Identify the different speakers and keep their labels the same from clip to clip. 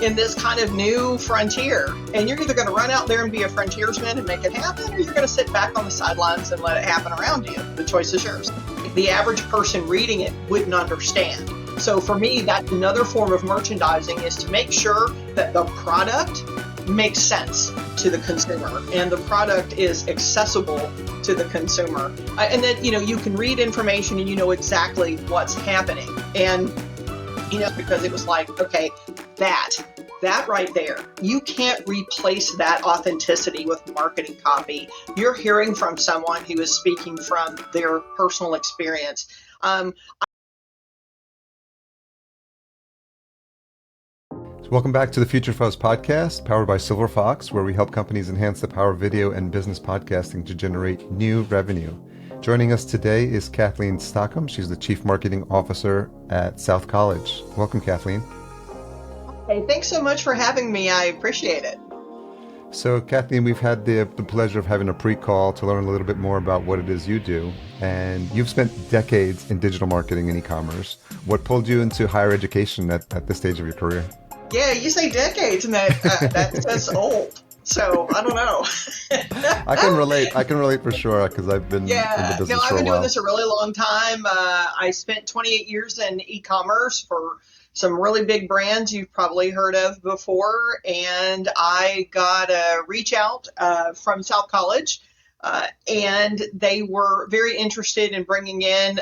Speaker 1: in this kind of new frontier. And you're either going to run out there and be a frontiersman and make it happen, or you're going to sit back on the sidelines and let it happen around you. The choice is yours. The average person reading it wouldn't understand. So for me, that's another form of merchandising, is to make sure that the product makes sense to the consumer and the product is accessible to the consumer. And then, you can read information and you know exactly what's happening. And, because it was like, okay, that right there, you can't replace that authenticity with marketing copy. You're hearing from someone who is speaking from their personal experience.
Speaker 2: Welcome back to the Future Fuzz podcast, powered by Silver Fox, where we help companies enhance the power of video and business podcasting to generate new revenue. Joining us today is Kathleen Stockham. She's the Chief Marketing Officer at South College. Welcome, Kathleen.
Speaker 1: Hey, thanks so much for having me. I appreciate it.
Speaker 2: So, Kathleen, we've had the pleasure of having a pre-call to learn a little bit more about what it is you do. And you've spent decades in digital marketing and e-commerce. What pulled you into higher education at this stage of your career?
Speaker 1: Yeah, you say decades, and that's old. So I don't know.
Speaker 2: I can relate for sure, because I've been in the business for a while.
Speaker 1: I've been doing this a really long time. I spent 28 years in e-commerce for some really big brands you've probably heard of before. And I got a reach out from South College, and they were very interested in bringing in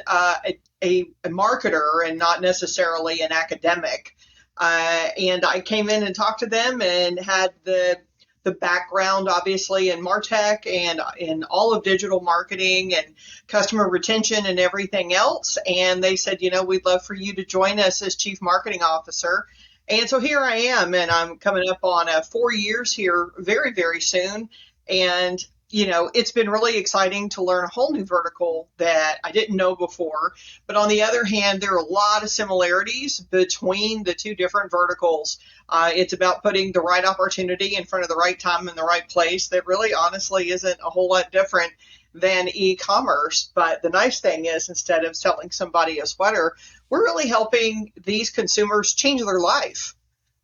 Speaker 1: a marketer and not necessarily an academic. And I came in and talked to them and had the background, obviously, in MarTech and in all of digital marketing and customer retention and everything else. And they said, we'd love for you to join us as Chief Marketing Officer. And so here I am, and I'm coming up on 4 years here very, very soon. And it's been really exciting to learn a whole new vertical that I didn't know before. But on the other hand, there are a lot of similarities between the two different verticals. It's about putting the right opportunity in front of the right time in the right place. That really, honestly, isn't a whole lot different than e-commerce. But the nice thing is, instead of selling somebody a sweater, we're really helping these consumers change their life,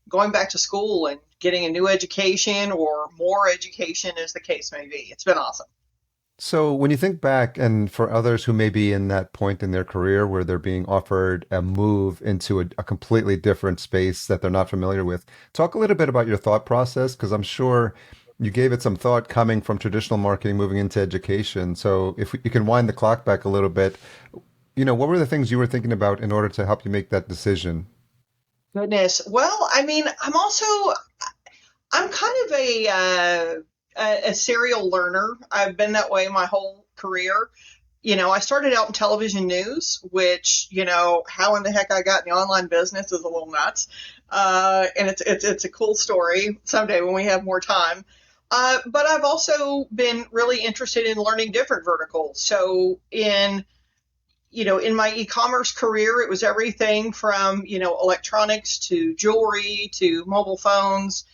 Speaker 1: going back to school and getting a new education or more education, as the case may be. It's been awesome.
Speaker 2: So when you think back, and for others who may be in that point in their career where they're being offered a move into a completely different space that they're not familiar with, talk a little bit about your thought process, because I'm sure you gave it some thought coming from traditional marketing, moving into education. So if you can wind the clock back a little bit, what were the things you were thinking about in order to help you make that decision?
Speaker 1: Goodness. Well, I'm kind of a serial learner. I've been that way my whole career. I started out in television news, which, how in the heck I got in the online business is a little nuts. And it's a cool story someday when we have more time. But I've also been really interested in learning different verticals. So in my e-commerce career, it was everything from, electronics to jewelry to mobile phones.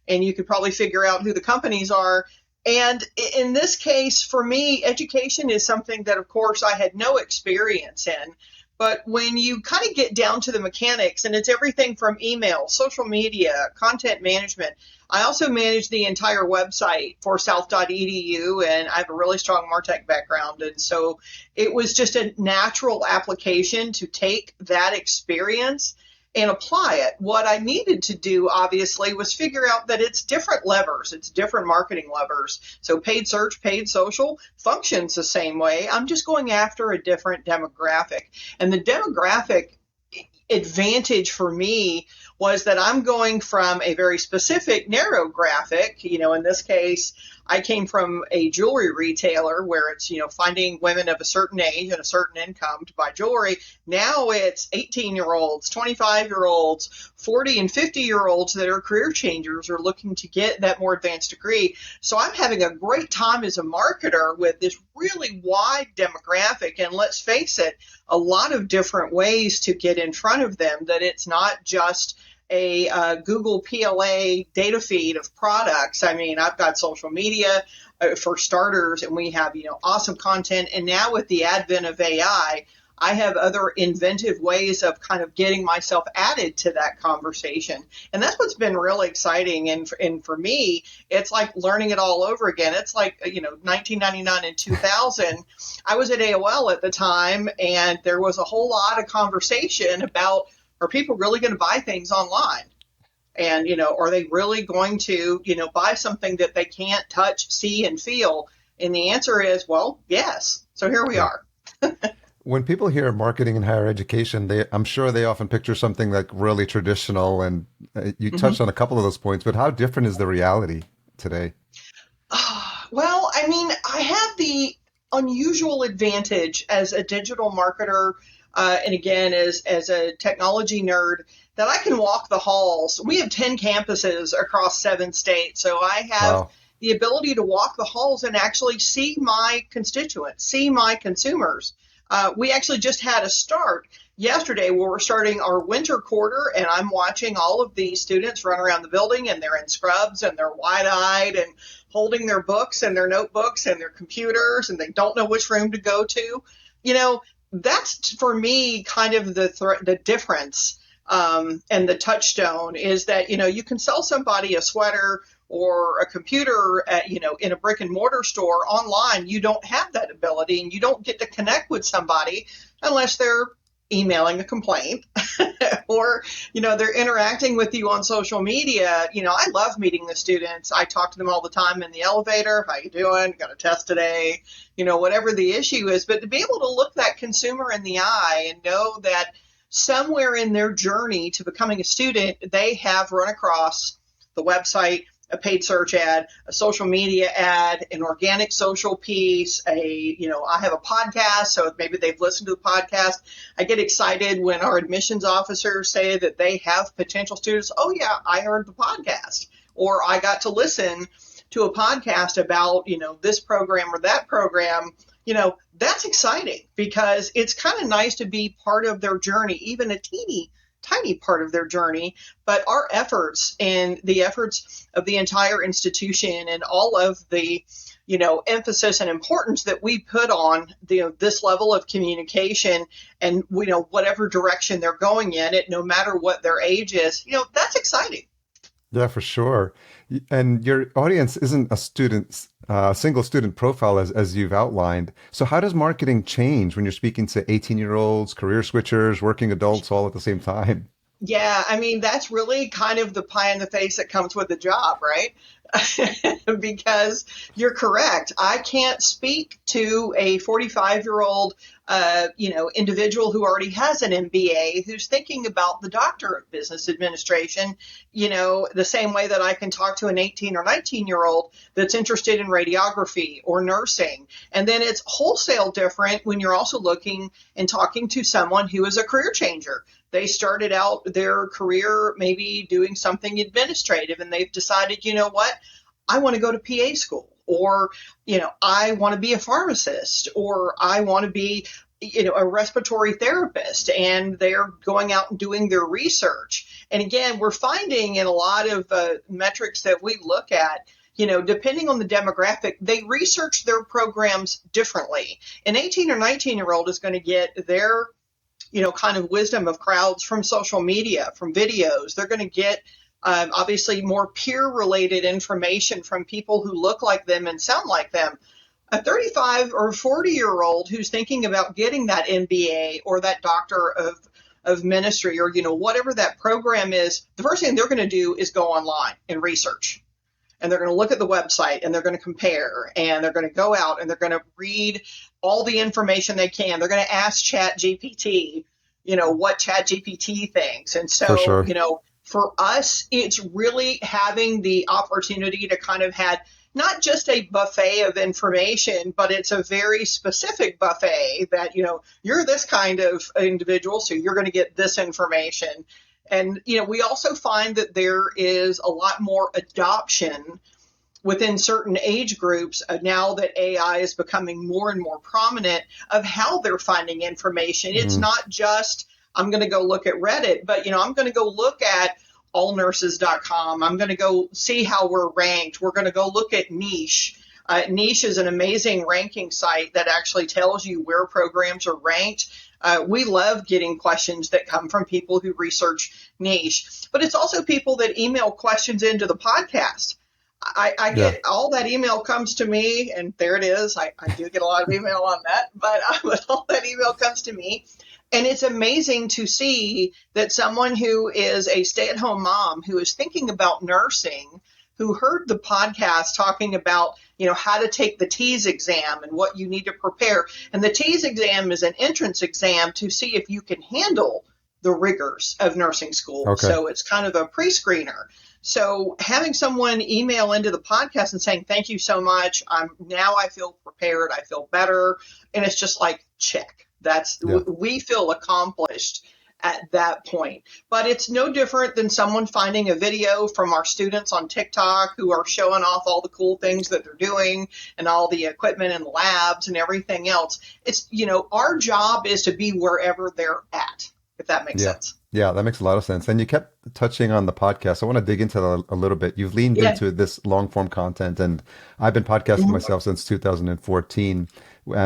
Speaker 1: And you could probably figure out who the companies are. And in this case, for me, education is something that, of course, I had no experience in. But when you kind of get down to the mechanics, and it's everything from email, social media, content management. I also manage the entire website for south.edu, and I have a really strong MarTech background. And so it was just a natural application to take that experience and apply it. What I needed to do, obviously, was figure out that it's different levers. It's different marketing levers. So paid search, paid social functions the same way. I'm just going after a different demographic. And the demographic advantage for me was that I'm going from a very specific narrow graphic. In this case, I came from a jewelry retailer where it's, finding women of a certain age and a certain income to buy jewelry. Now it's 18-year-olds, 25-year-olds, 40 and 50-year-olds that are career changers or looking to get that more advanced degree. So I'm having a great time as a marketer with this really wide demographic. And let's face it, a lot of different ways to get in front of them, that it's not just a Google PLA data feed of products. I've got social media for starters, and we have, awesome content. And now with the advent of AI, I have other inventive ways of kind of getting myself added to that conversation. And that's what's been really exciting. And for me, it's like learning it all over again. It's like, 1999 and 2000, I was at AOL at the time, and there was a whole lot of conversation about, are people really going to buy things online? And, are they really going to, buy something that they can't touch, see, and feel? And the answer is, well, yes. So here we
Speaker 2: Yeah.
Speaker 1: are.
Speaker 2: When people hear marketing in higher education, I'm sure they often picture something like really traditional. And you
Speaker 1: Mhm.
Speaker 2: touched on a couple of those points, but how different is the reality today?
Speaker 1: Well, I mean, I have the unusual advantage as a digital marketer, and again, as a technology nerd, that I can walk the halls. We have 10 campuses across 7 states, so I have
Speaker 2: Wow.
Speaker 1: the ability to walk the halls and actually see my constituents, see my consumers. We actually just had a start yesterday where we're starting our winter quarter, and I'm watching all of these students run around the building, and they're in scrubs and they're wide-eyed and holding their books and their notebooks and their computers, and they don't know which room to go to. You know, that's for me kind of the difference, and the touchstone is that, you can sell somebody a sweater or a computer at, in a brick and mortar store. Online, you don't have that ability, and you don't get to connect with somebody unless they're emailing a complaint or, they're interacting with you on social media. I love meeting the students. I talk to them all the time in the elevator. How you doing? Got a test today? Whatever the issue is. But to be able to look that consumer in the eye and know that somewhere in their journey to becoming a student, they have run across the website, a paid search ad, a social media ad, an organic social piece, I have a podcast, so maybe they've listened to the podcast. I get excited when our admissions officers say that they have potential students. Oh yeah, I heard the podcast, or I got to listen to a podcast about, this program or that program. That's exciting because it's kind of nice to be part of their journey, even a teeny tiny part of their journey. But our efforts and the efforts of the entire institution and all of the, emphasis and importance that we put on this level of communication and, whatever direction they're going in it, no matter what their age is, that's exciting.
Speaker 2: Yeah, for sure. And your audience isn't a single student profile as you've outlined. So how does marketing change when you're speaking to 18-year-olds, career switchers, working adults all at the same time?
Speaker 1: Yeah, I mean, that's really kind of the pie in the face that comes with the job, right? Because you're correct. I can't speak to a 45-year-old, individual who already has an MBA who's thinking about the doctor of business administration, the same way that I can talk to an 18 or 19-year-old that's interested in radiography or nursing. And then it's wholesale different when you're also looking and talking to someone who is a career changer. They started out their career maybe doing something administrative, and they've decided, what? I want to go to PA school, or, I want to be a pharmacist, or I want to be, a respiratory therapist, and they're going out and doing their research. And again, we're finding in a lot of metrics that we look at, depending on the demographic, they research their programs differently. An 18 or 19-year-old is going to get their kind of wisdom of crowds from social media, from videos. They're going to get obviously more peer-related information from people who look like them and sound like them. A 35 or 40-year-old who's thinking about getting that MBA or that doctor of ministry, or whatever that program is, the first thing they're going to do is go online and research. And they're going to look at the website, and they're going to compare, and they're going to go out and they're going to read all the information they can. They're going to ask ChatGPT, what ChatGPT thinks. And
Speaker 2: For
Speaker 1: so,
Speaker 2: sure.
Speaker 1: for us, it's really having the opportunity to kind of have not just a buffet of information, but it's a very specific buffet that, you're this kind of individual, so you're going to get this information. And, we also find that there is a lot more adoption within certain age groups now that AI is becoming more and more prominent of how they're finding information. It's
Speaker 2: Mm,
Speaker 1: not just, I'm going to go look at Reddit, but, I'm going to go look at allnurses.com. I'm going to go see how we're ranked. We're going to go look at Niche. Niche is an amazing ranking site that actually tells you where programs are ranked. We love getting questions that come from people who research niche, but it's also people that email questions into the podcast. I
Speaker 2: Yeah.
Speaker 1: get all that email comes to me, and there it is. I do get a lot of email on that, but all that email comes to me. And it's amazing to see that someone who is a stay-at-home mom who is thinking about nursing, who heard the podcast talking about, how to take the TEAS exam and what you need to prepare. And the TEAS exam is an entrance exam to see if you can handle the rigors of nursing school.
Speaker 2: Okay.
Speaker 1: So it's kind of a pre-screener. So having someone email into the podcast and saying, thank you so much. I feel prepared. I feel better. And it's just like, check.
Speaker 2: Yeah.
Speaker 1: We feel accomplished at that point. But it's no different than someone finding a video from our students on TikTok who are showing off all the cool things that they're doing and all the equipment and labs and everything else. It's, our job is to be wherever they're at, if that makes sense.
Speaker 2: Yeah, that makes a lot of sense. And you kept touching on the podcast. I want to dig into that a little bit. You've leaned into this long form content, and I've been podcasting myself since 2014.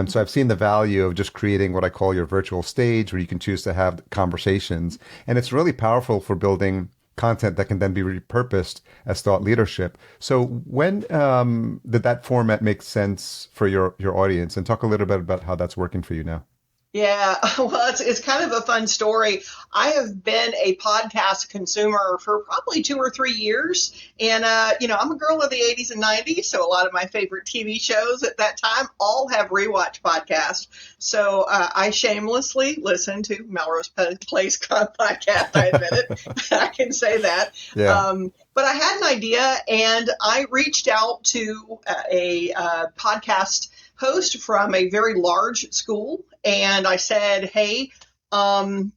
Speaker 2: So I've seen the value of just creating what I call your virtual stage where you can choose to have conversations. And it's really powerful for building content that can then be repurposed as thought leadership. So when did that format make sense for your audience? And talk a little bit about how that's working for you now.
Speaker 1: Yeah, well, it's kind of a fun story. I have been a podcast consumer for probably 2 or 3 years. And, I'm a girl of the 80s and 90s. So a lot of my favorite TV shows at that time all have rewatch podcasts. So I shamelessly listened to Melrose Place podcast. I admit it. I can say that.
Speaker 2: Yeah.
Speaker 1: But I had an idea and I reached out to a podcast host from a very large school. And I said, hey, tell me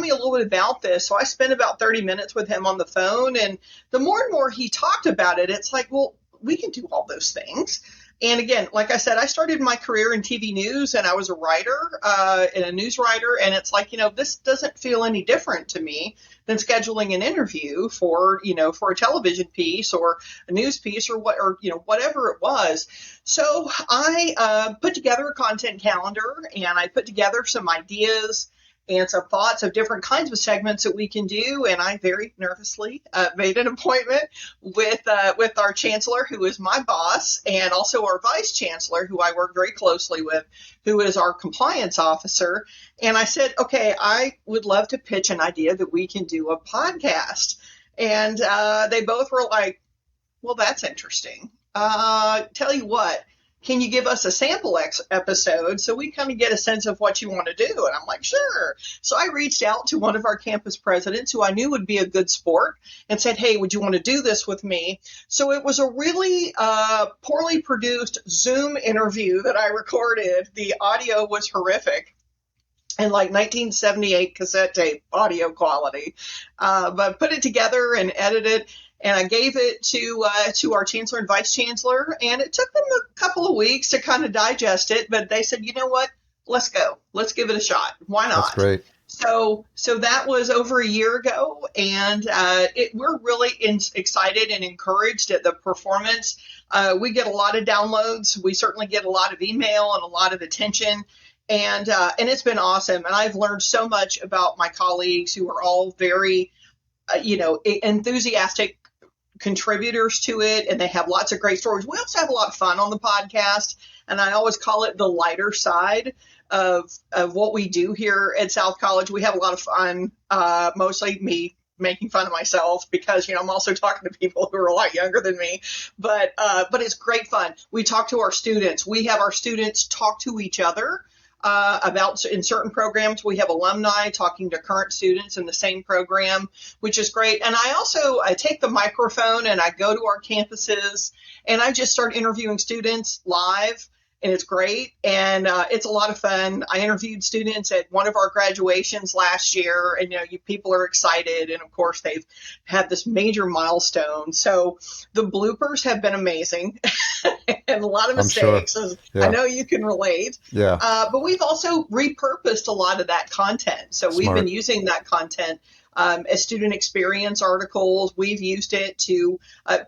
Speaker 1: a little bit about this. So I spent about 30 minutes with him on the phone. And the more and more he talked about it, it's like, well, we can do all those things. And again, like I said, I started my career in TV news and I was a writer and a news writer. And it's like, this doesn't feel any different to me than scheduling an interview for a television piece or a news piece or whatever it was. So I put together a content calendar and I put together some ideas and some thoughts of different kinds of segments that we can do. And I very nervously made an appointment with our chancellor, who is my boss, and also our vice chancellor, who I work very closely with, who is our compliance officer. And I said, okay, I would love to pitch an idea that we can do a podcast. And they both were like, well, that's interesting. Tell you what. Can you give us a sample episode so we kind of get a sense of what you want to do? And I'm like, sure. So I reached out to one of our campus presidents who I knew would be a good sport and said, hey, would you want to do this with me? So it was a really poorly produced Zoom interview that I recorded. The audio was horrific. And like 1978 cassette tape audio quality. But put it together and edited. And I gave it to our chancellor and vice chancellor, and it took them a couple of weeks to kind of digest it. But they said, you know what? Let's go. Let's give it a shot. Why not?
Speaker 2: That's great.
Speaker 1: So that was over a year ago, and we're really excited and encouraged at the performance. We get a lot of downloads. We certainly get a lot of email and a lot of attention. And it's been awesome. And I've learned so much about my colleagues who are all very, enthusiastic contributors to it, and they have lots of great stories. We also have a lot of fun on the podcast, and I always call it the lighter side of what we do here at South College. We have a lot of fun, mostly me making fun of myself because, I'm also talking to people who are a lot younger than me, but it's great fun. We talk to our students. We have our students talk to each other about in certain programs. We have alumni talking to current students in the same program, which is great. And I take the microphone and I go to our campuses and I just start interviewing students live. And it's great. And it's a lot of fun. I interviewed students at one of our graduations last year, and people are excited. And of course, they've had this major milestone. So the bloopers have been amazing and a lot of mistakes.
Speaker 2: Sure. Yeah.
Speaker 1: I know you can relate.
Speaker 2: Yeah.
Speaker 1: But we've also repurposed a lot of that content. So we've been using that content as student experience articles. We've used it to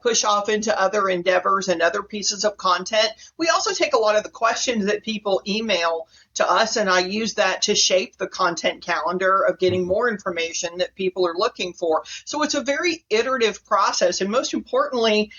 Speaker 1: push off into other endeavors and other pieces of content. We also take a lot of the questions that people email to us, and I use that to shape the content calendar of getting more information that people are looking for. So it's a very iterative process, and most importantly,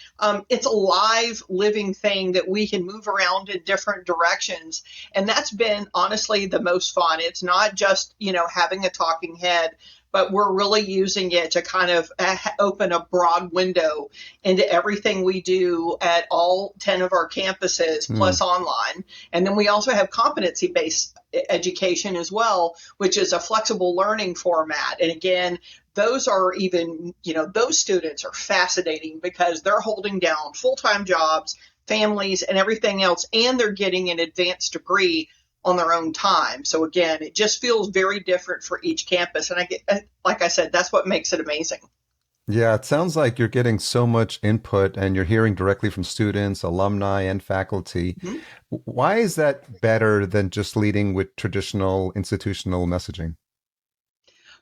Speaker 1: it's a live, living thing that we can move around in different directions, and that's been honestly the most fun. It's not just, having a talking head, but we're really using it to kind of open a broad window into everything we do at all 10 of our campuses, plus online. And then we also have competency-based education as well, which is a flexible learning format. And again, those are even, those students are fascinating because they're holding down full-time jobs, families, and everything else, and they're getting an advanced degree on their own time. So again, it just feels very different for each campus. And like I said, that's what makes it amazing.
Speaker 2: Yeah, it sounds like you're getting so much input and you're hearing directly from students, alumni, and faculty. Mm-hmm. Why is that better than just leading with traditional institutional messaging?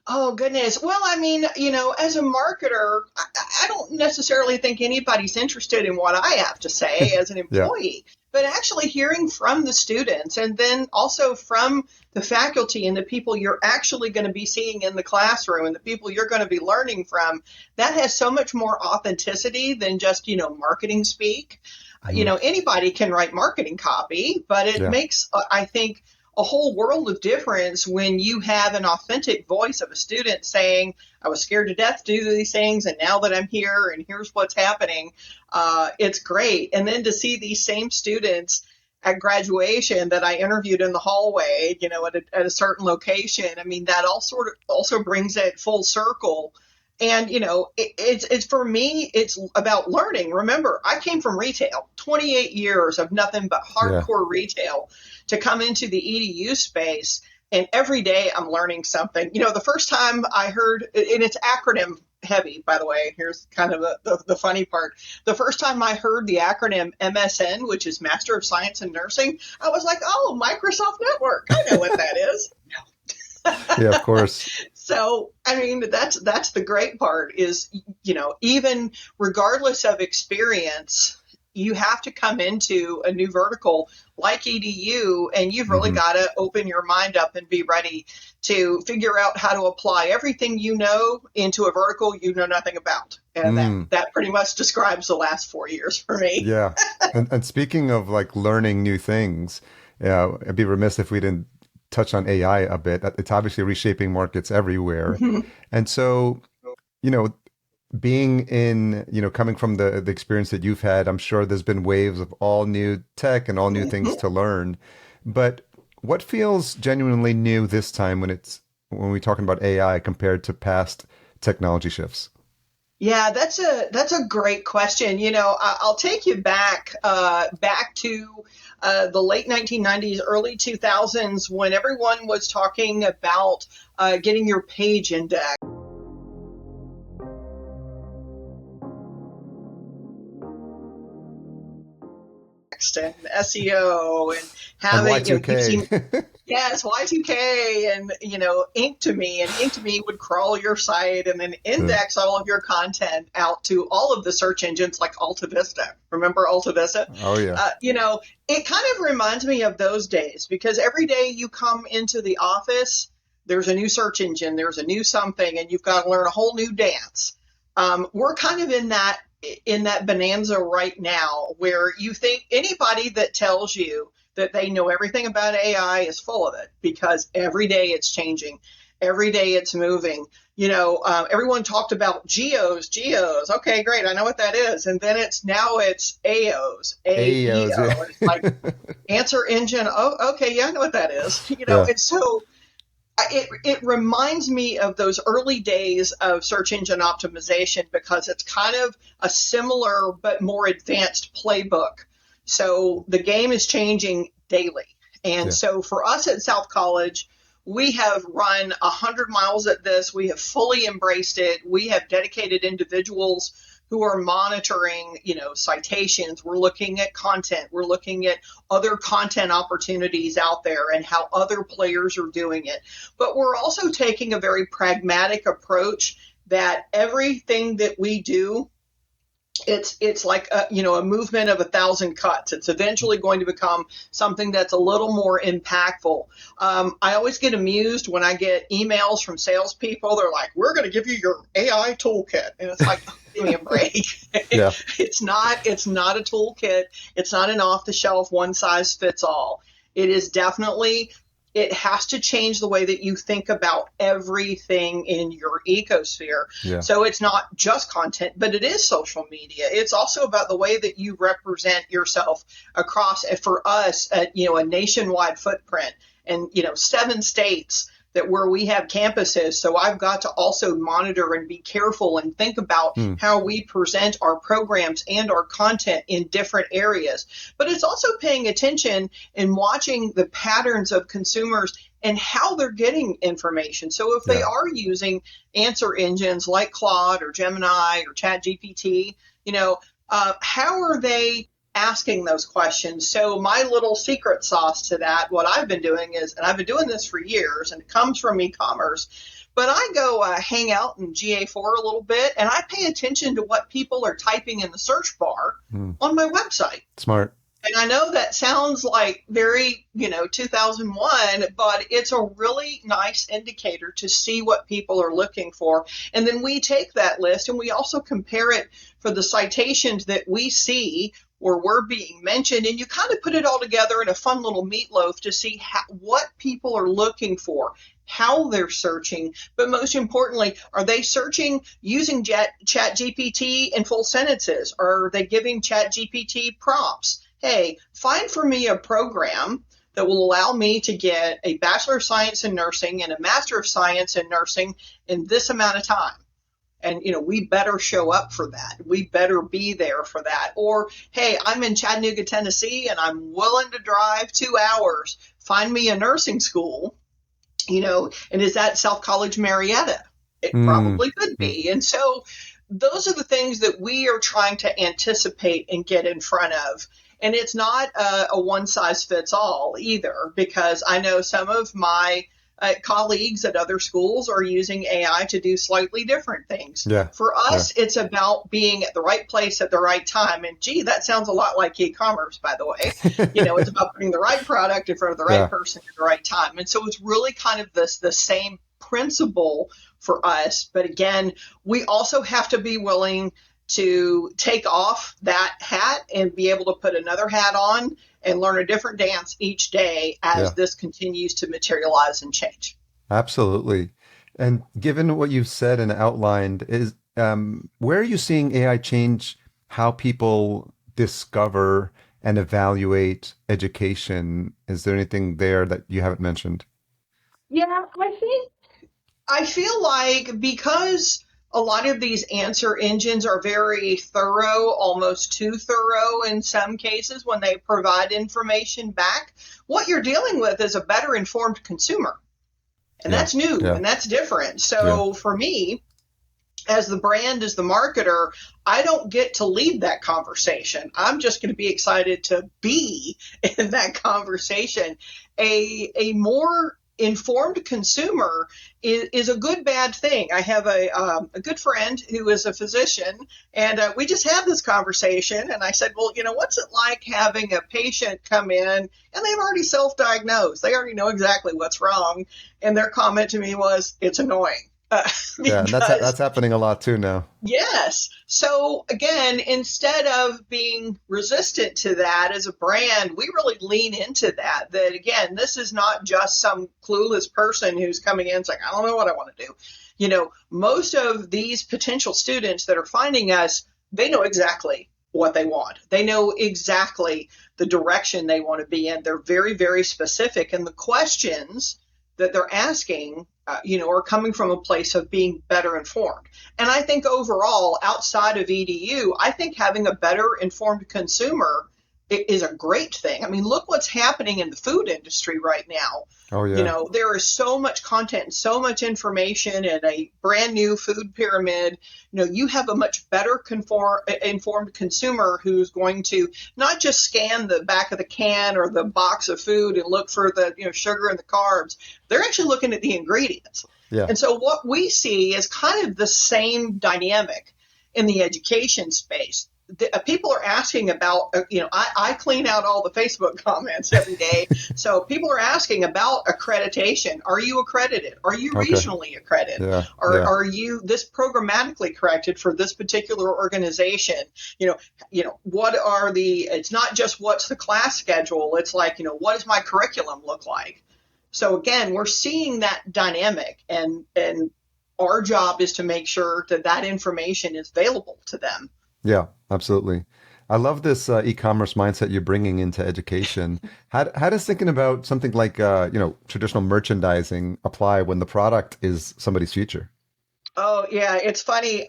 Speaker 1: Oh, goodness. Well, I mean, as a marketer, I don't necessarily think anybody's interested in what I have to say as an employee, but actually hearing from the students and then also from the faculty and the people you're actually going to be seeing in the classroom and the people you're going to be learning from, that has so much more authenticity than just, marketing speak. Mm-hmm. Anybody can write marketing copy, but it makes, I think, a whole world of difference when you have an authentic voice of a student saying, I was scared to death to do these things, and now that I'm here and here's what's happening, it's great. And then to see these same students at graduation that I interviewed in the hallway, at a certain location, I mean, that also brings it full circle. And, it's for me, it's about learning. Remember, I came from retail, 28 years of nothing but hardcore retail to come into the EDU space. And every day I'm learning something. The first time I heard, and it's acronym heavy, by the way, here's kind of the funny part. The first time I heard the acronym MSN, which is Master of Science in Nursing, I was like, oh, Microsoft Network. I know what that is.
Speaker 2: Yeah, of course.
Speaker 1: So, I mean, that's the great part is, even regardless of experience, you have to come into a new vertical like EDU, and you've really got to open your mind up and be ready to figure out how to apply everything you know into a vertical you know nothing about. And that pretty much describes the last 4 years for me.
Speaker 2: Yeah. And speaking of like learning new things, I'd be remiss if we didn't touch on AI a bit. It's obviously reshaping markets everywhere. Mm-hmm. And so, being in, coming from the experience that you've had, I'm sure there's been waves of all new tech and all new things to learn. But what feels genuinely new this time when we're talking about AI compared to past technology shifts?
Speaker 1: Yeah, that's a great question. I'll take you back to the late 1990s, early 2000s, when everyone was talking about getting your page indexed. And SEO and having
Speaker 2: Y2K.
Speaker 1: Yes, Y2K and Ink to Me, and Ink to Me would crawl your site and then index all of your content out to all of the search engines like Alta Vista. Remember Alta Vista?
Speaker 2: Oh yeah.
Speaker 1: It kind of reminds me of those days because every day you come into the office, there's a new search engine, there's a new something, and you've got to learn a whole new dance. We're kind of in that bonanza right now where you think anybody that tells you that they know everything about AI is full of it because every day it's changing. Every day it's moving. Everyone talked about geos. Okay, great. I know what that is. And then it's AOs. AEO. Yeah. It's like answer engine. Oh, okay. Yeah, I know what that is. And so it reminds me of those early days of search engine optimization because it's kind of a similar but more advanced playbook. So the game is changing daily. And so for us at South College, we have run 100 miles at this. We have fully embraced it. We have dedicated individuals who are monitoring, citations. We're looking at content. We're looking at other content opportunities out there and how other players are doing it. But we're also taking a very pragmatic approach that everything that we do, it's like a movement of 1,000 cuts. It's eventually going to become something that's a little more impactful. I always get amused when I get emails from salespeople. They're like, "We're going to give you your AI toolkit," and it's like, give me a break.
Speaker 2: Yeah.
Speaker 1: It's not a toolkit. It's not an off-the-shelf one size fits all. It has to change the way that you think about everything in your ecosphere.
Speaker 2: Yeah.
Speaker 1: So it's not just content, but it is social media. It's also about the way that you represent yourself across, for us, a nationwide footprint and, 7 states where we have campuses. So I've got to also monitor and be careful and think about how we present our programs and our content in different areas. But it's also paying attention and watching the patterns of consumers and how they're getting information. So if they are using answer engines like Claude or Gemini or ChatGPT, how are they asking those questions? So my little secret sauce to that, what I've been doing is, and I've been doing this for years, and it comes from e-commerce, but I go hang out in GA4 a little bit, and I pay attention to what people are typing in the search bar on my website.
Speaker 2: Smart.
Speaker 1: And I know that sounds like very, 2001, but it's a really nice indicator to see what people are looking for. And then we take that list and we also compare it for the citations that we see where we're being mentioned, and you kind of put it all together in a fun little meatloaf to see what people are looking for, how they're searching, but most importantly, are they searching using ChatGPT in full sentences? Or are they giving ChatGPT prompts? Hey, find for me a program that will allow me to get a Bachelor of Science in Nursing and a Master of Science in Nursing in this amount of time. And, we better show up for that. We better be there for that. Or, hey, I'm in Chattanooga, Tennessee, and I'm willing to drive 2 hours. Find me a nursing school, and is that South College Marietta? It probably could be. And so those are the things that we are trying to anticipate and get in front of. And it's not a one size fits all either, because I know some of my colleagues at other schools are using AI to do slightly different things.
Speaker 2: Yeah.
Speaker 1: For us, it's about being at the right place at the right time. And gee, that sounds a lot like e-commerce, by the way. It's about putting the right product in front of the right person at the right time. And so it's really kind of the same principle for us. But again, we also have to be willing to take off that hat and be able to put another hat on and learn a different dance each day as this continues to materialize and change.
Speaker 2: Absolutely. And given what you've said and outlined, is where are you seeing AI change how people discover and evaluate education? Is there anything there that you haven't mentioned?
Speaker 1: Yeah, I feel like because a lot of these answer engines are very thorough, almost too thorough in some cases when they provide information back, what you're dealing with is a better informed consumer. And that's new and that's different. So for me, as the brand, as the marketer, I don't get to lead that conversation. I'm just going to be excited to be in that conversation. A more informed consumer is a good, bad thing. I have a good friend who is a physician, and we just had this conversation, and I said, well, what's it like having a patient come in and they've already self-diagnosed? They already know exactly what's wrong. And their comment to me was, it's annoying.
Speaker 2: Yeah, and that's happening a lot too now.
Speaker 1: Yes. So again, instead of being resistant to that as a brand, we really lean into that again, this is not just some clueless person who's coming in and saying, I don't know what I want to do. Most of these potential students that are finding us, they know exactly what they want. They know exactly the direction they want to be in. They're very, very specific. And the questions that they're asking are coming from a place of being better informed. And I think overall, outside of EDU, I think having a better informed consumer is a great thing. I mean, look what's happening in the food industry right now.
Speaker 2: Oh yeah.
Speaker 1: There is so much content and so much information in a brand new food pyramid. You have a much better informed consumer who's going to not just scan the back of the can or the box of food and look for the sugar and the carbs. They're actually looking at the ingredients.
Speaker 2: Yeah.
Speaker 1: And so what we see is kind of the same dynamic in the education space. People are asking about, I clean out all the Facebook comments every day. So people are asking about accreditation. Are you accredited? Are you
Speaker 2: Okay.
Speaker 1: regionally accredited?
Speaker 2: Yeah.
Speaker 1: Or
Speaker 2: Yeah.
Speaker 1: are you this programmatically corrected for this particular organization? It's not just what's the class schedule. It's like, what does my curriculum look like? So again, we're seeing that dynamic, and our job is to make sure that information is available to them.
Speaker 2: Yeah, absolutely. I love this e-commerce mindset you're bringing into education. How does thinking about something like traditional merchandising apply when the product is somebody's future?
Speaker 1: Oh yeah, it's funny.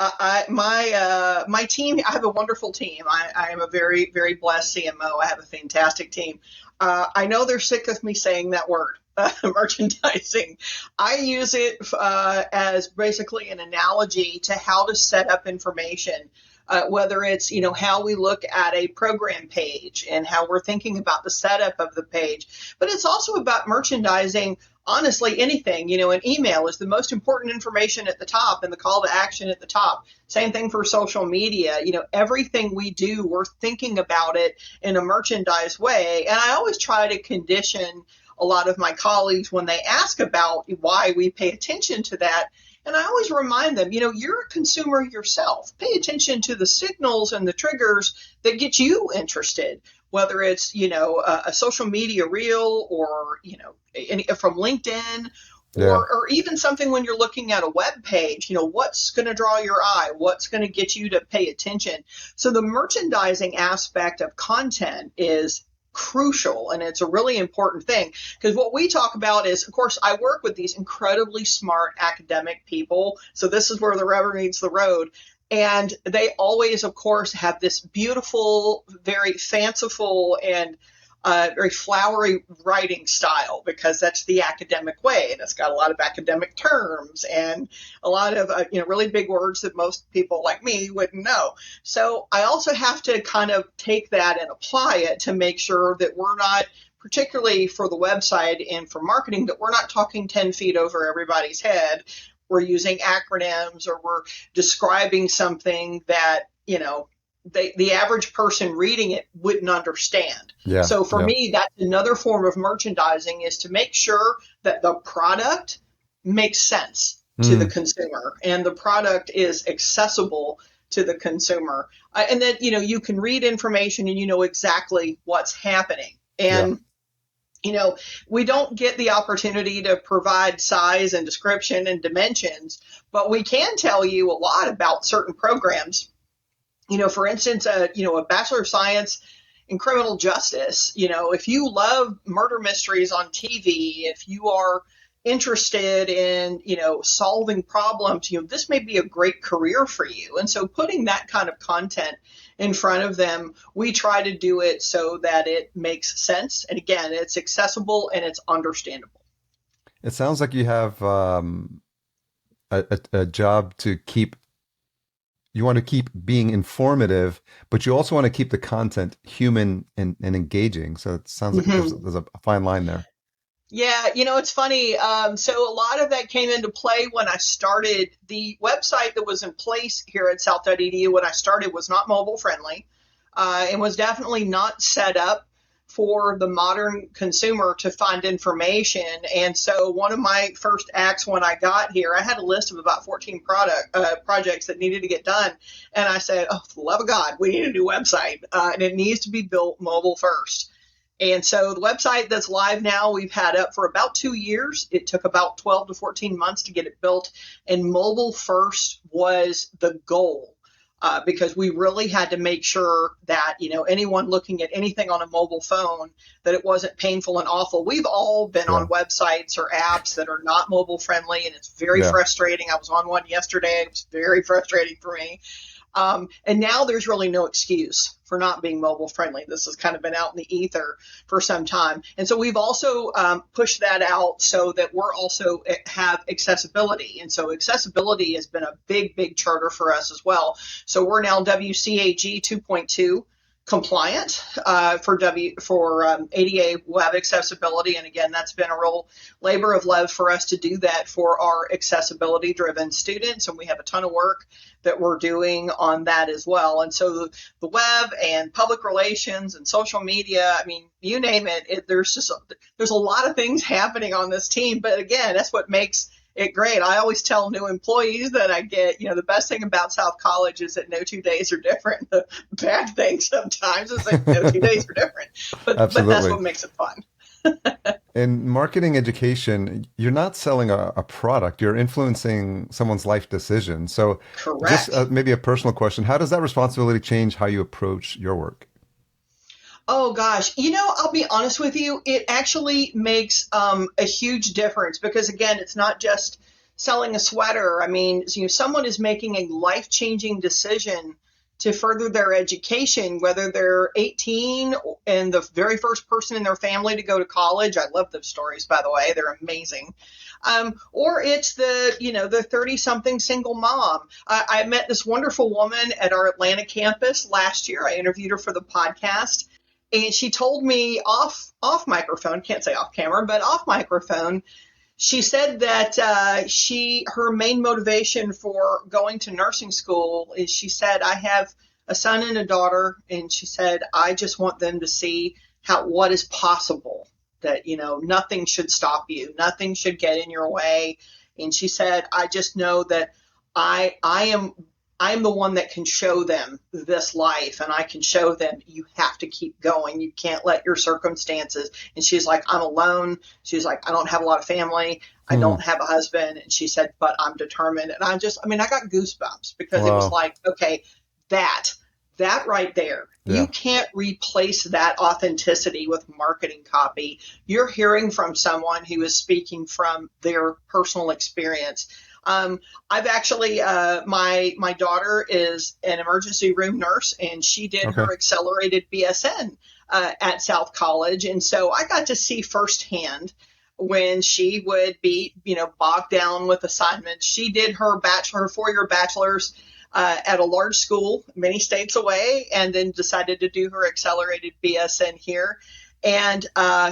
Speaker 1: My team. I have a wonderful team. I am a very very blessed CMO. I have a fantastic team. I know they're sick of me saying that word, merchandising. I use it as basically an analogy to how to set up information. Whether it's how we look at a program page and how we're thinking about the setup of the page, but it's also about merchandising. Honestly, anything, an email is the most important information at the top and the call to action at the top. Same thing for social media. Everything we do, we're thinking about it in a merchandise way. And I always try to condition a lot of my colleagues when they ask about why we pay attention to that. And I always remind them, you're a consumer yourself. Pay attention to the signals and the triggers that get you interested, whether it's, a social media reel or, from LinkedIn
Speaker 2: Yeah.
Speaker 1: or even something when you're looking at a web page, what's going to draw your eye? What's going to get you to pay attention? So the merchandising aspect of content is crucial, and it's a really important thing, because what we talk about is, of course, I work with these incredibly smart academic people, so this is where the rubber meets the road, and they always, of course, have this beautiful, very fanciful and very flowery writing style, because that's the academic way, and it's got a lot of academic terms and a lot of really big words that most people like me wouldn't know. So I also have to kind of take that and apply it to make sure that we're not, particularly for the website and for marketing, that we're not talking 10 feet over everybody's head. We're using acronyms, or we're describing something that the average person reading it wouldn't understand.
Speaker 2: Yeah.
Speaker 1: So for
Speaker 2: Yeah.
Speaker 1: me, that's another form of merchandising, is to make sure that the product makes sense to the
Speaker 2: Mm.
Speaker 1: consumer and the product is accessible to the consumer. And that, you can read information and you know exactly what's happening.
Speaker 2: Yeah.
Speaker 1: And we don't get the opportunity to provide size and description and dimensions, but we can tell you a lot about certain programs. For instance, a Bachelor of Science in Criminal Justice, if you love murder mysteries on TV, if you are interested in, solving problems, this may be a great career for you. And so putting that kind of content in front of them, we try to do it so that it makes sense. And again, it's accessible and it's understandable.
Speaker 2: It sounds like you have a job to keep. You want to keep being informative, but you also want to keep the content human and engaging. So it sounds like
Speaker 1: Mhm.
Speaker 2: there's a fine line there.
Speaker 1: Yeah, it's funny. So a lot of that came into play when I started. The website that was in place here at South.edu when I started was not mobile friendly, and was definitely not set up for the modern consumer to find information. And so one of my first acts when I got here, I had a list of about 14 projects that needed to get done. And I said, oh, for the love of God, we need a new website, and it needs to be built mobile first. And so the website that's live now, we've had up for about 2 years. It took about 12 to 14 months to get it built. And mobile first was the goal, because we really had to make sure that, anyone looking at anything on a mobile phone, that it wasn't painful and awful. We've all been
Speaker 2: Yeah.
Speaker 1: on websites or apps that are not mobile friendly, and it's very
Speaker 2: Yeah.
Speaker 1: frustrating. I was on one yesterday. It was very frustrating for me. And now there's really no excuse for not being mobile friendly. This has kind of been out in the ether for some time. And so we've also pushed that out so that we're also have accessibility. And so accessibility has been a big, big charter for us as well. So we're now WCAG 2.2 compliant for ADA web accessibility. And again, that's been a real labor of love for us to do that for our accessibility driven students. And we have a ton of work that we're doing on that as well. And so the web and public relations and social media, I mean, you name it, there's a lot of things happening on this team. But again, that's what makes it great. I always tell new employees that I get, the best thing about South College is that no 2 days are different. The bad thing sometimes is that no 2 days are different. But that's what makes it fun.
Speaker 2: In marketing education, you're not selling a product, you're influencing someone's life decisions. So
Speaker 1: correct.
Speaker 2: Just maybe a personal question, how does that responsibility change how you approach your work?
Speaker 1: Oh gosh, I'll be honest with you. It actually makes a huge difference because again, it's not just selling a sweater. I mean, someone is making a life-changing decision to further their education, whether they're 18 and the very first person in their family to go to college. I love those stories, by the way. They're amazing. Or it's the 30-something single mom. I met this wonderful woman at our Atlanta campus last year. I interviewed her for the podcast. And she told me off microphone, can't say off camera, but off microphone, she said that her main motivation for going to nursing school is, she said, I have a son and a daughter, and she said, I just want them to see what is possible, that, nothing should stop you, nothing should get in your way. And she said, I just know that I am the one that can show them this life, and I can show them you have to keep going. You can't let your circumstances. And she's like, I'm alone. She's like, I don't have a lot of family. I don't have a husband. And she said, but I'm determined. And I got goosebumps because It was like, okay, that right there, you can't replace that authenticity with marketing copy. You're hearing from someone who is speaking from their personal experience. I've actually, my daughter is an emergency room nurse, and she did her accelerated BSN at South College. And so I got to see firsthand when she would be, bogged down with assignments. She did her 4-year bachelor's at a large school many states away, and then decided to do her accelerated BSN here. And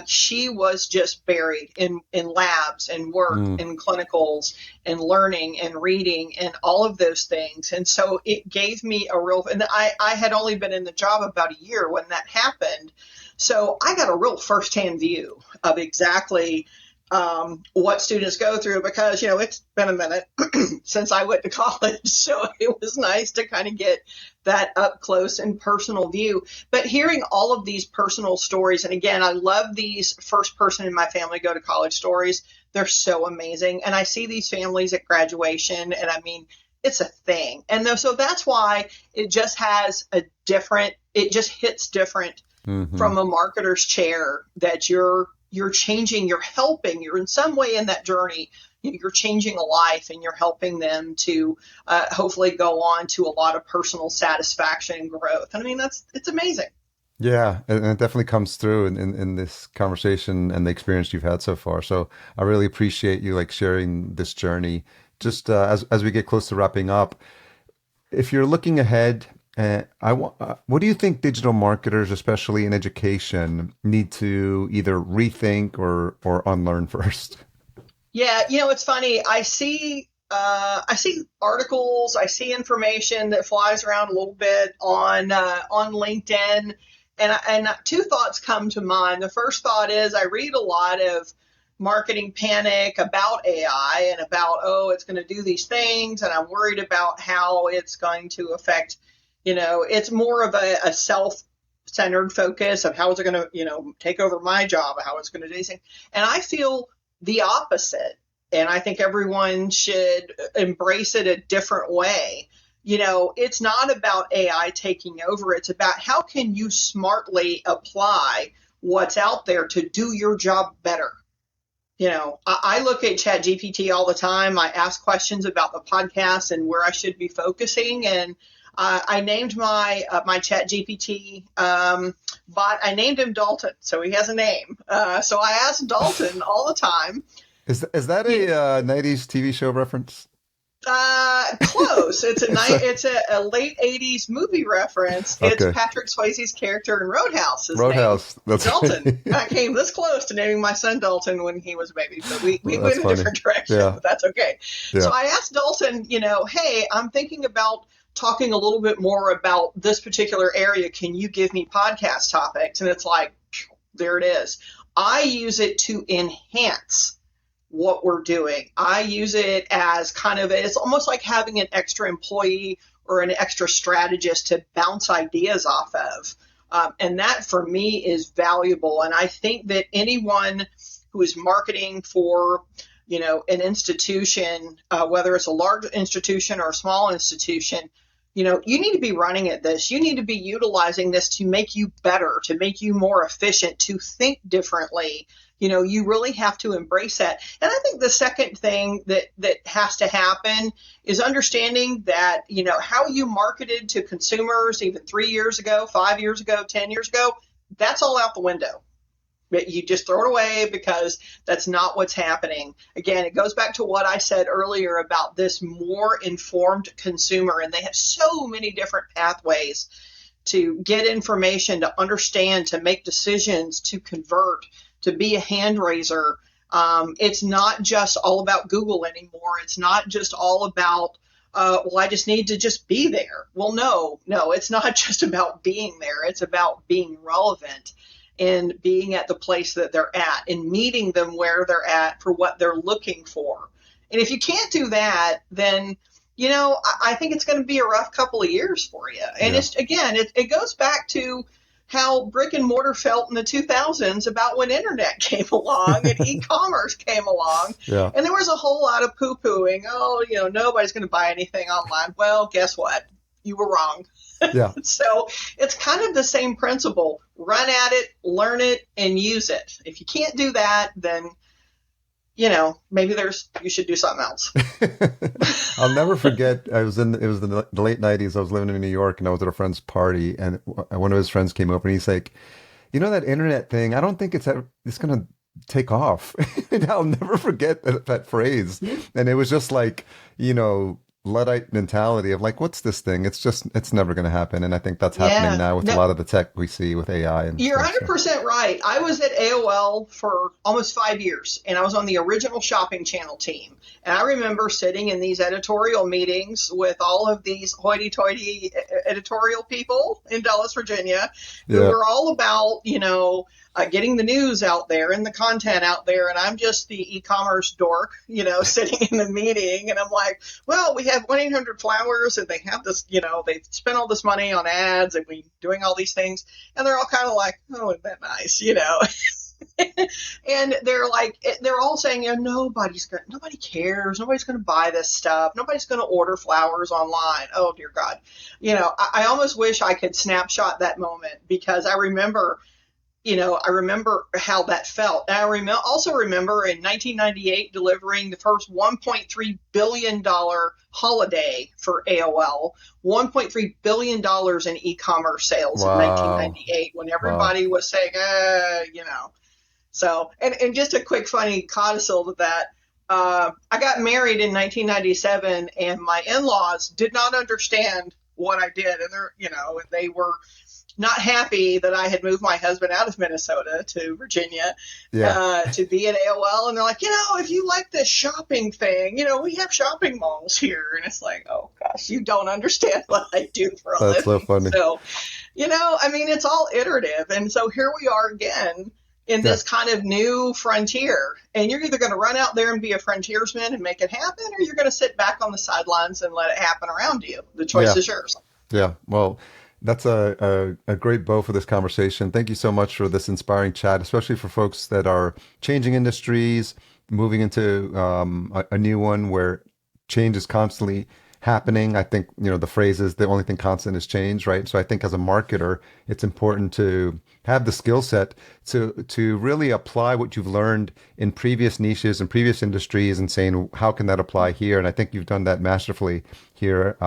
Speaker 1: she was just buried in labs and work and clinicals and learning and reading and all of those things. And so it gave me and I had only been in the job about a year when that happened. So I got a real firsthand view of exactly what students go through, because, it's been a minute since I went to college. So it was nice to kind of get that up close and personal view. But hearing all of these personal stories, and again, I love these first person in my family go to college stories. They're so amazing. And I see these families at graduation, and I mean, it's a thing. And so that's why it just it just hits different from a marketer's chair, that you're changing, you're helping, you're in some way in that journey, you're changing a life, and you're helping them to hopefully go on to a lot of personal satisfaction and growth. And I mean, it's amazing.
Speaker 2: Yeah, and it definitely comes through in this conversation and the experience you've had so far. So I really appreciate you sharing this journey. Just as we get close to wrapping up, if you're looking ahead, what do you think digital marketers, especially in education, need to either rethink or unlearn first?
Speaker 1: Yeah, it's funny. I see articles, I see information that flies around a little bit on LinkedIn, and two thoughts come to mind. The first thought is, I read a lot of marketing panic about AI and about, it's going to do these things, and I'm worried about how it's going to affect. It's more of a self-centered focus of how is it going to, take over my job, how it's going to do these things. And I feel the opposite. And I think everyone should embrace it a different way. It's not about AI taking over. It's about how can you smartly apply what's out there to do your job better. I look at ChatGPT all the time. I ask questions about the podcast and where I should be focusing. And I named my Chat GPT bot. I named him Dalton, so he has a name. So I asked Dalton all the time.
Speaker 2: Is that
Speaker 1: You,
Speaker 2: a 90s TV show reference?
Speaker 1: Close.
Speaker 2: It's a,
Speaker 1: It's a late '80s movie reference. It's
Speaker 2: okay.
Speaker 1: Patrick Swayze's character in Roadhouse. His name
Speaker 2: Roadhouse. That's
Speaker 1: Dalton. I came this close to naming my son Dalton when he was a baby, but we
Speaker 2: that's
Speaker 1: went a
Speaker 2: funny.
Speaker 1: different direction.
Speaker 2: Yeah.
Speaker 1: But that's okay. So
Speaker 2: Yeah.
Speaker 1: I asked Dalton, hey, I'm thinking about talking a little bit more about this particular area. Can you give me podcast topics? And it's like, there it is. I use it to enhance what we're doing. I use it as it's almost like having an extra employee or an extra strategist to bounce ideas off of. And that for me is valuable. And I think that anyone who is marketing for, an institution, whether it's a large institution or a small institution, you need to be running at this. You need to be utilizing this to make you better, to make you more efficient, to think differently. You really have to embrace that. And I think the second thing that has to happen is understanding that, how you marketed to consumers even 3 years ago, 5 years ago, 10 years ago, that's all out the window. But you just throw it away because that's not what's happening. Again, it goes back to what I said earlier about this more informed consumer, and they have so many different pathways to get information, to understand, to make decisions, to convert, to be a hand raiser. It's not just all about Google anymore. It's not just all about, I just need to just be there. Well, no, it's not just about being there. It's about being relevant and being at the place that they're at and meeting them where they're at for what they're looking for. And if you can't do that, then, I think it's going to be a rough couple of years for you. And
Speaker 2: Yeah.
Speaker 1: it goes back to how brick and mortar felt in the 2000s about when internet came along and e-commerce came along.
Speaker 2: Yeah.
Speaker 1: And there was a whole lot of poo-pooing. Oh, nobody's going to buy anything online. Well, guess what? You were wrong.
Speaker 2: Yeah.
Speaker 1: So it's kind of the same principle. Run at it, learn it, and use it. If you can't do that, then, maybe you should do something else.
Speaker 2: I'll never forget. It was the late 90s. I was living in New York and I was at a friend's party and one of his friends came over and he's like, that internet thing, I don't think it's going to take off. And I'll never forget that phrase. And it was just like, Luddite mentality of like, what's this thing? It's never going to happen. And I think that's happening now with a lot of the tech we see with AI and
Speaker 1: You're
Speaker 2: stuff,
Speaker 1: 100% right. I was at AOL for almost 5 years, and I was on the original Shopping Channel team. And I remember sitting in these editorial meetings with all of these hoity-toity editorial people in Dulles, Virginia, who were all about, getting the news out there and the content out there. And I'm just the e-commerce dork, sitting in the meeting. And I'm like, well, we have 1-800-Flowers and they have this, they spent all this money on ads and we doing all these things. And they're all kind of like, oh, isn't that nice, And they're all saying, nobody cares. Nobody's going to buy this stuff. Nobody's going to order flowers online. Oh, dear God. I almost wish I could snapshot that moment because I remember how that felt. And I also remember in 1998 delivering the first $1.3 billion holiday for AOL, $1.3 billion in e-commerce sales in 1998 when everybody was saying, So, and just a quick funny codicil to that. I got married in 1997 and my in-laws did not understand what I did. And they were not happy that I had moved my husband out of Minnesota to Virginia to be at AOL. And they're like, if you like this shopping thing, we have shopping malls here. And it's like, oh, gosh, you don't understand what I do for a living.
Speaker 2: That's so funny.
Speaker 1: So, it's all iterative. And so here we are again in this kind of new frontier. And you're either going to run out there and be a frontiersman and make it happen, or you're going to sit back on the sidelines and let it happen around you. The choice is yours.
Speaker 2: Yeah. Well, that's a great bow for this conversation. Thank you so much for this inspiring chat, especially for folks that are changing industries, moving into a new one where change is constantly happening. I think, the phrase is the only thing constant is change, right? So I think as a marketer, it's important to have the skill set to really apply what you've learned in previous niches and previous industries and saying, how can that apply here? And I think you've done that masterfully here.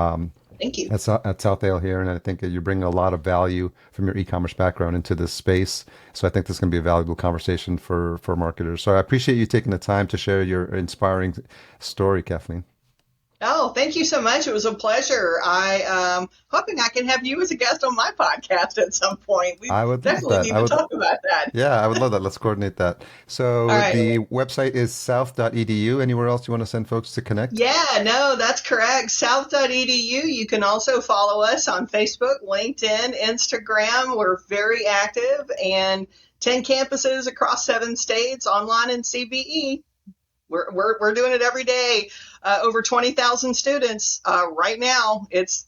Speaker 1: Thank you.
Speaker 2: at Southdale here, and I think that you bring a lot of value from your e-commerce background into this space. So I think this is going to be a valuable conversation for marketers. So I appreciate you taking the time to share your inspiring story, Kathleen.
Speaker 1: Oh, thank you so much. It was a pleasure. Hoping I can have you as a guest on my podcast at some point. We
Speaker 2: I would love
Speaker 1: definitely
Speaker 2: that.
Speaker 1: need to talk about that.
Speaker 2: Yeah, I would love that. Let's coordinate that.
Speaker 1: All
Speaker 2: So
Speaker 1: right.
Speaker 2: the website is south.edu. Anywhere else you want to send folks to connect?
Speaker 1: Yeah, no, that's correct. South.edu. You can also follow us on Facebook, LinkedIn, Instagram. We're very active and 10 campuses across 7 states, online and CBE. We're doing it every day. Over 20,000 students right now. It's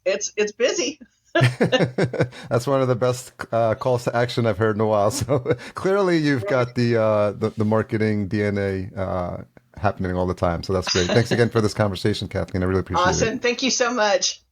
Speaker 1: busy.
Speaker 2: That's one of the best calls to action I've heard in a while. So clearly you've got the marketing DNA happening all the time. So that's great. Thanks again for this conversation, Kathleen. I really appreciate it.
Speaker 1: Awesome. Thank you so much.